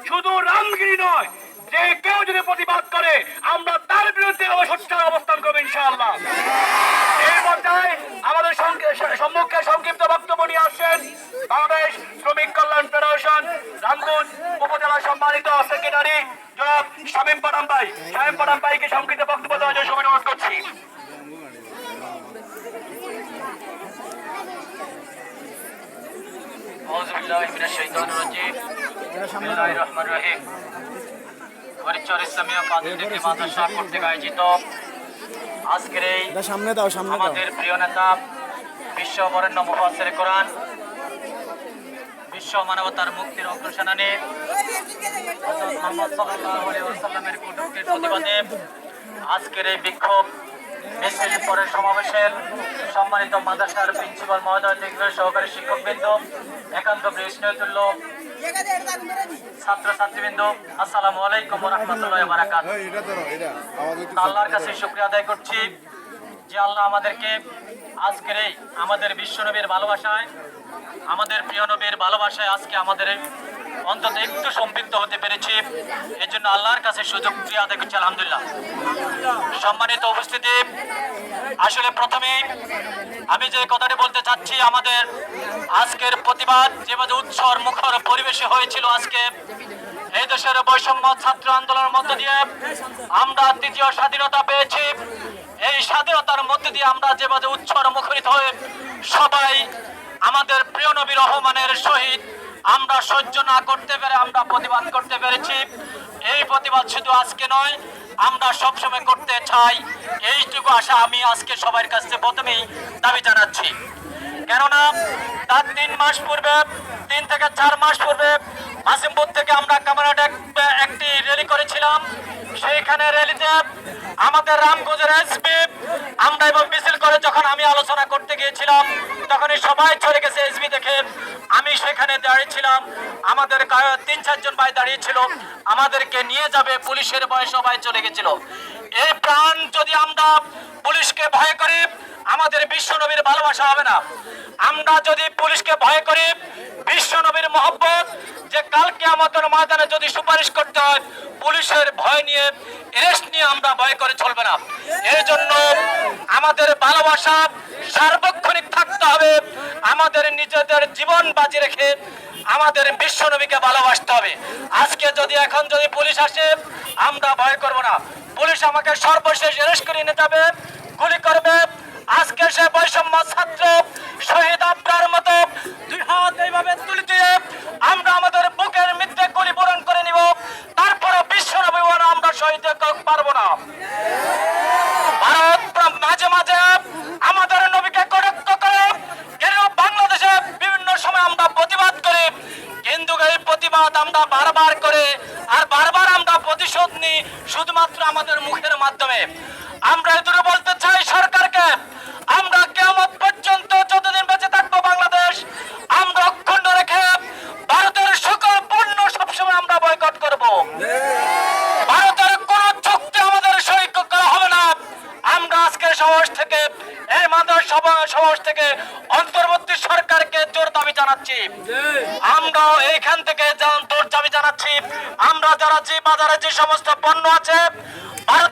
শুধু রামগিরি নয়, যে কেউ যদি প্রতিবাদ করে আমরা তার বিরুদ্ধে সোচ্চার অবস্থান করবো ইনশাআল্লাহ। এই পর্যায়ে আমাদের সম্মুখে সংক্ষিপ্ত বক্তব্য নিয়ে আসছেন বাংলাদেশ শ্রমিক কল্যাণ ফেডারেশন রামগঞ্জ উপজেলা সম্মানিত সেক্রেটারি জনাব শামীম পাঠান ভাই। শামীম পাঠান ভাইকে সংক্ষিপ্ত বক্তব্য দেওয়ার জন্য সময় অনুরোধ করছি। আজকের এই আমাদের প্রিয় নেতা বিশ্ব বরেণ্য মুফাসসিরে কোরআন, বিশ্ব মানবতার মুক্তির অগ্রসেনানী হযরত মুহাম্মদ সাল্লাল্লাহু আলাইহি ওয়াসাল্লামের কটূক্তির প্রতিবাদে আজকের এই বিক্ষোভ মিছিল পরে সমাবেশের সম্মানিত মাদ্রাসার প্রিন্সিপাল মহোদয় থেকে সহকারী শিক্ষকবৃন্দ, একান্ত প্রিয় স্নেহতুল্য ছাত্রছাত্রীবৃন্দ, আসসালামু আলাইকুম ওয়া রাহমাতুল্লাহি ওয়া বারাকাতুহু। আল্লাহর কাছে শুকরিয়া আদায় করছি যে আল্লাহ আমাদেরকে আজকের এই আমাদের বিশ্বনবীর ভালোবাসায়, আমাদের প্রিয় নবীর ভালোবাসায় আজকে আমাদের অন্তত একটু সম্পৃক্ত হতে পেরেছি। এর জন্য আল্লাহর কাছে শুকরিয়া আদায় করছি আলহামদুলিল্লাহ। সম্মানিত উপস্থিতি, আসলে প্রথমেই আমি যে কথাটি বলতে চাচ্ছি, আমাদের আজকের প্রতিবাদ যেভাবে উৎসর মুখর পরিবেশে হয়েছিল, আজকে এই দেশের বৈষম্য ছাত্র আন্দোলনের মধ্য দিয়ে আমরা তৃতীয় স্বাধীনতা পেয়েছি। এই স্বাধীনতার মধ্যে দিয়ে আমরা যেভাবে উৎসর মুখরিত হয়ে সবাই আমাদের প্রিয় নবী রহমানের শহীদ আমরা সহ্য না করতে পেরে আমরা প্রতিবাদ করতে পেরেছি। এই প্রতিবাদ শুধু আজকে নয়, আমরা সবসময় করতে চাই, এইটুকু আশা আমি আজকে সবার কাছে প্রথমেই দাবি জানাচ্ছি। কেননা তার 3 মাস পূর্বে, 3 থেকে 4 মাস পূর্বে মাসিমপুর থেকে আমরা কামারহাটে একটি র্যালি করেছিলাম। সেইখানে র্যালিতে আমাদের রামগঞ্জের এসপি আমরা এবং মিছিল করে যখন আমি আলোচনা করতে গিয়েছিলাম, তখনই সবাই চলে গেছে এসপি দেখে। আমি সেখানে দাঁড়িয়েছিলাম, আমাদের 3-4 জন ভাই দাঁড়িয়েছিল, আমাদেরকে নিয়ে যাবে পুলিশের ভয়ে সবাই চলে গেছিল। এই প্রাণ যদি আমরা পুলিশকে ভয় করি, আমাদের বিশ্বনবীর ভালোবাসা হবে না। আমরা যদি পুলিশকে ভয় করি, বিশ্বনবীর মহব্বত যে কালকে আমাদের ময়দানে যদি সুপারিশ করতে হয়, পুলিশের ভয় নিয়ে এরেস্ট নিয়ে আমরা ভয় করে চলবে না। এই জন্য আমাদের ভালোবাসা সার্বক্ষণিক থাকতে হবে। আমাদের নিজেদের জীবন বাজি রেখে আমাদের বিশ্বনবীকে ভালোবাসতে হবে। আজকে যদি এখন যদি পুলিশ আসে, আমরা ভয় করব না। পুলিশ আমাকে সর্বশেষ এরেস্ট করে নিয়ে যাবে, গুলি করবে। আজকে সে বৈষম্য ছাত্র শহীদ আবরার মতো 2 হাত এইভাবে তুলে দিয়ে আমরা আমাদের বুকের মধ্যে গুলি বরণ করে নিব, তারপরে বিশ্বনবী আমরা শহীদ পারবো না। ভারত মাঝে মাঝে আমাদের নবীকে কটাক্ষ করে, কেন বাংলাদেশে বিভিন্ন সময় আমরা প্রতিবাদ করি, কিন্তু এই প্রতিবাদ আমরা বারবার করে আর বারবার আমরা প্রতিশোধ নিই শুধুমাত্র আমাদের মুখের মাধ্যমে। আমরা এটুকু বলতে চাই সরকারকে, আমরা কিয়ামত পর্যন্ত যতদিন বেঁচে থাকবো বাংলাদেশ, আমরা অক্ষুণ্ণ রেখে ভারতের সকল পণ্য সবসময় আমরা বয়কট করব। ভারতের কোন চুক্তি আমাদের সই করা হবে না। আমরা আজকের সমাবেশ থেকে, এই সমাবেশ থেকে অন্তর্বর্তী সরকারকে জোর দাবি জানাচ্ছি। আমরা এইখান থেকে জোর দাবি জানাচ্ছি, আমরা যারা যে বাজারে যে সমস্ত পণ্য আছে ভারত